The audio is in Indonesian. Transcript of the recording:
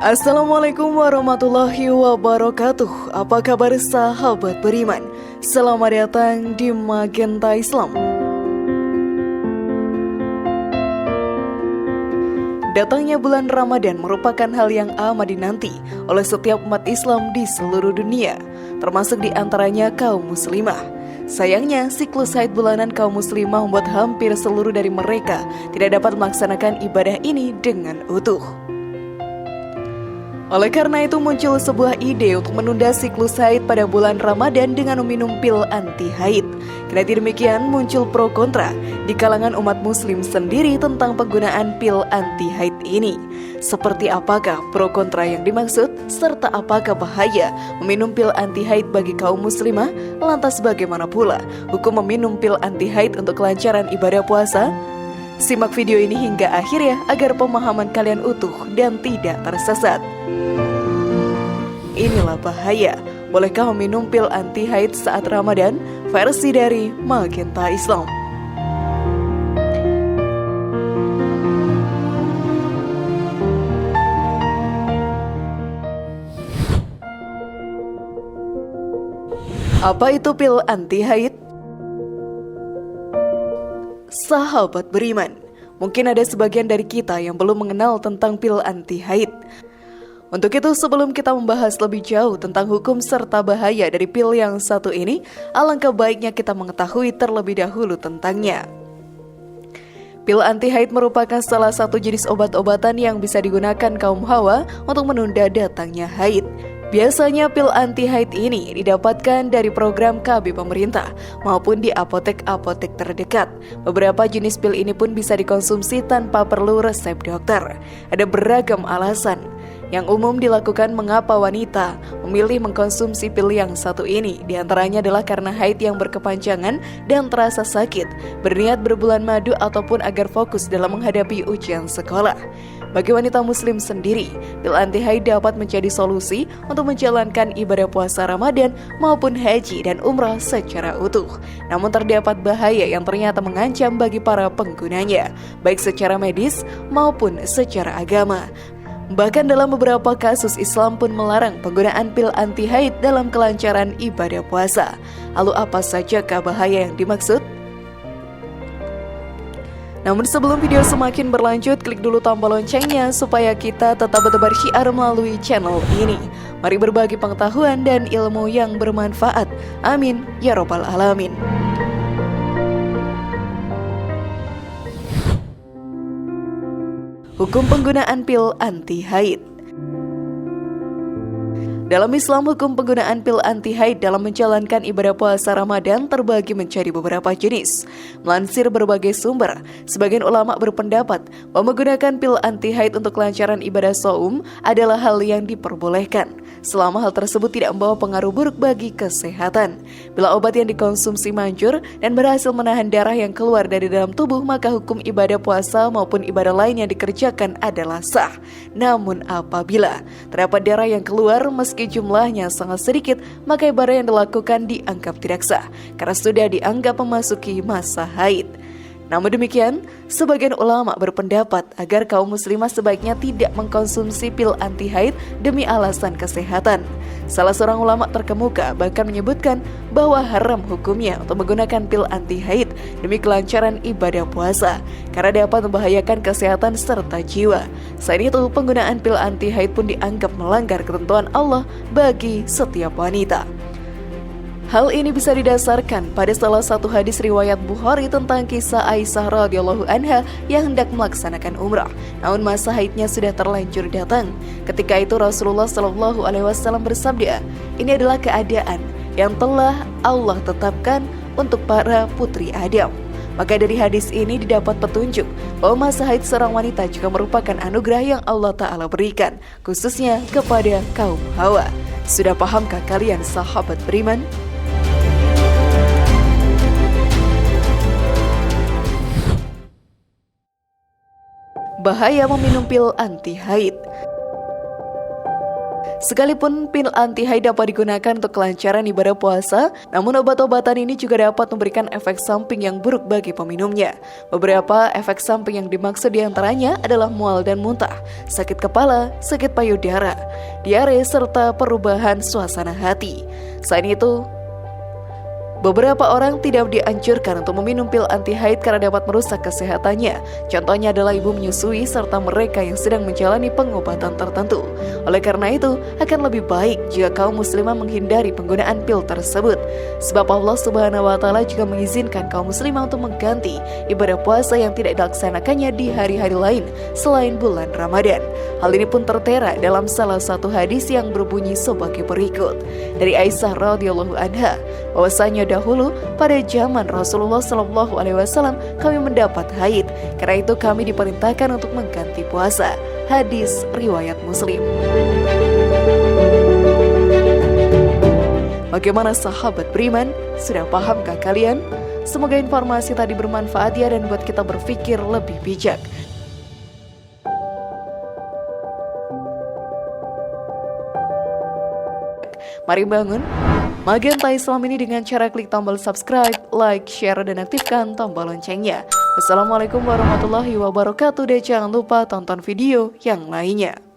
Assalamualaikum warahmatullahi wabarakatuh. Apa kabar sahabat beriman? Selamat datang di Magenta Islam. Datangnya bulan Ramadan merupakan hal yang amat dinanti oleh setiap umat Islam di seluruh dunia, termasuk di antaranya kaum muslimah. Sayangnya, siklus haid bulanan kaum muslimah membuat hampir seluruh dari mereka tidak dapat melaksanakan ibadah ini dengan utuh. Oleh karena itu muncul sebuah ide untuk menunda siklus haid pada bulan Ramadan dengan meminum pil anti haid. Kendati demikian muncul pro kontra di kalangan umat muslim sendiri tentang penggunaan pil anti haid ini. Seperti apakah pro kontra yang dimaksud serta apakah bahaya meminum pil anti haid bagi kaum muslimah? Lantas bagaimana pula hukum meminum pil anti haid untuk kelancaran ibadah puasa? Simak video ini hingga akhir ya agar pemahaman kalian utuh dan tidak tersesat. Inilah bahaya. Bolehkah meminum pil anti haid saat Ramadan? Versi dari Magenta Islam. Apa itu pil anti haid? Sahabat beriman, mungkin ada sebagian dari kita yang belum mengenal tentang pil anti haid. Untuk itu, sebelum kita membahas lebih jauh tentang hukum serta bahaya dari pil yang satu ini, alangkah baiknya kita mengetahui terlebih dahulu tentangnya. Pil anti haid merupakan salah satu jenis obat-obatan yang bisa digunakan kaum hawa untuk menunda datangnya haid. Biasanya pil anti haid ini didapatkan dari program KB pemerintah maupun di apotek-apotek terdekat. Beberapa jenis pil ini pun bisa dikonsumsi tanpa perlu resep dokter. Ada beragam alasan yang umum dilakukan mengapa wanita memilih mengkonsumsi pil yang satu ini. Di antaranya adalah karena haid yang berkepanjangan dan terasa sakit, berniat berbulan madu ataupun agar fokus dalam menghadapi ujian sekolah. Bagi wanita muslim sendiri, pil anti haid dapat menjadi solusi untuk menjalankan ibadah puasa Ramadan maupun haji dan umrah secara utuh. Namun terdapat bahaya yang ternyata mengancam bagi para penggunanya, baik secara medis maupun secara agama. Bahkan dalam beberapa kasus Islam pun melarang penggunaan pil anti haid dalam kelancaran ibadah puasa. Lalu apa sajakah bahaya yang dimaksud? Namun sebelum video semakin berlanjut, klik dulu tombol loncengnya supaya kita tetap bertebar syiar melalui channel ini. Mari berbagi pengetahuan dan ilmu yang bermanfaat. Amin ya robbal alamin. Hukum penggunaan pil anti haid. Dalam Islam, hukum penggunaan pil anti haid dalam menjalankan ibadah puasa Ramadan terbagi menjadi beberapa jenis. Melansir berbagai sumber, sebagian ulama berpendapat bahwa menggunakan pil anti haid untuk kelancaran ibadah shaum adalah hal yang diperbolehkan, selama hal tersebut tidak membawa pengaruh buruk bagi kesehatan. Bila obat yang dikonsumsi manjur dan berhasil menahan darah yang keluar dari dalam tubuh, maka hukum ibadah puasa maupun ibadah lain yang dikerjakan adalah sah. Namun apabila terdapat darah yang keluar meski jumlahnya sangat sedikit, maka ibadah yang dilakukan dianggap tidak sah karena sudah dianggap memasuki masa haid. Namun demikian, sebagian ulama berpendapat agar kaum muslimah sebaiknya tidak mengkonsumsi pil anti haid demi alasan kesehatan. Salah seorang ulama terkemuka bahkan menyebutkan bahwa haram hukumnya untuk menggunakan pil anti haid demi kelancaran ibadah puasa karena dapat membahayakan kesehatan serta jiwa. Selain itu, penggunaan pil anti haid pun dianggap melanggar ketentuan Allah bagi setiap wanita. Hal ini bisa didasarkan pada salah satu hadis riwayat Bukhari tentang kisah Aisyah radhiyallahu anha yang hendak melaksanakan umrah, namun masa haidnya sudah terlanjur datang. Ketika itu Rasulullah Shallallahu Alaihi Wasallam bersabda, "Ini adalah keadaan yang telah Allah tetapkan untuk para putri Adam." Maka dari hadis ini didapat petunjuk bahwa masa haid seorang wanita juga merupakan anugerah yang Allah Ta'ala berikan, khususnya kepada kaum hawa. Sudah pahamkah kalian sahabat beriman? bahaya meminum pil anti haid. Sekalipun pil anti haid dapat digunakan untuk kelancaran ibadah puasa, namun obat-obatan ini juga dapat memberikan efek samping yang buruk bagi peminumnya. Beberapa efek samping yang dimaksud diantaranya adalah mual dan muntah, sakit kepala, sakit payudara, diare, serta perubahan suasana hati. Selain itu, beberapa orang tidak dianjurkan untuk meminum pil anti haid karena dapat merusak kesehatannya. Contohnya adalah ibu menyusui serta mereka yang sedang menjalani pengobatan tertentu. Oleh karena itu, akan lebih baik jika kaum muslimah menghindari penggunaan pil tersebut. Sebab Allah Subhanahu wa Ta'ala juga mengizinkan kaum muslimah untuk mengganti ibadah puasa yang tidak dilaksanakannya di hari-hari lain selain bulan Ramadan. Hal ini pun tertera dalam salah satu hadis yang berbunyi sebagai berikut. Dari Aisyah radhiyallahu anha, bahwasanya dahulu pada zaman Rasulullah SAW kami mendapat haid, karena itu kami diperintahkan untuk mengganti puasa. Hadis riwayat Muslim. Bagaimana sahabat beriman? Sudah pahamkah kalian? Semoga informasi tadi bermanfaat ya dan buat kita berpikir lebih bijak. Mari bangun Magenta Islam ini dengan cara klik tombol subscribe, like, share, dan aktifkan tombol loncengnya. Wassalamualaikum warahmatullahi wabarakatuh dan jangan lupa tonton video yang lainnya.